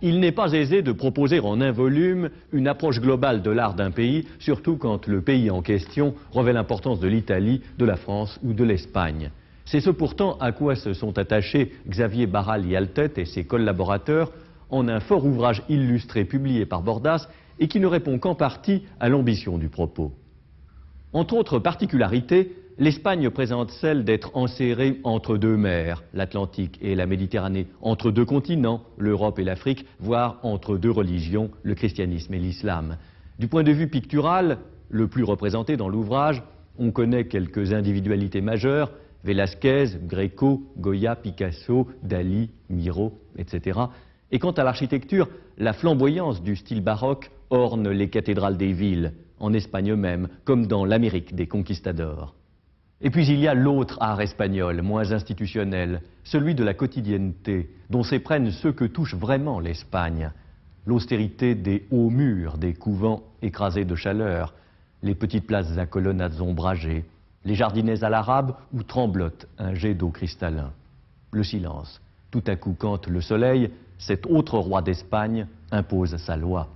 Il n'est pas aisé de proposer en un volume une approche globale de l'art d'un pays, surtout quand le pays en question revêt l'importance de l'Italie, de la France ou de l'Espagne. C'est ce pourtant à quoi se sont attachés Xavier Barral-Yaltet et ses collaborateurs en un fort ouvrage illustré publié par Bordas et qui ne répond qu'en partie à l'ambition du propos. Entre autres particularités, l'Espagne présente celle d'être enserrée entre deux mers, l'Atlantique et la Méditerranée, entre deux continents, l'Europe et l'Afrique, voire entre deux religions, le christianisme et l'islam. Du point de vue pictural, le plus représenté dans l'ouvrage, on connaît quelques individualités majeures, Velázquez, Gréco, Goya, Picasso, Dali, Miro, etc. Et quant à l'architecture, la flamboyance du style baroque orne les cathédrales des villes, en Espagne même, comme dans l'Amérique des conquistadors. Et puis il y a l'autre art espagnol, moins institutionnel, celui de la quotidienneté, dont s'éprennent ceux que touche vraiment l'Espagne. L'austérité des hauts murs, des couvents écrasés de chaleur, les petites places à colonnades ombragées, les jardinets à l'arabe où tremblote un jet d'eau cristallin. Le silence, tout à coup quand le soleil, cet autre roi d'Espagne, impose sa loi.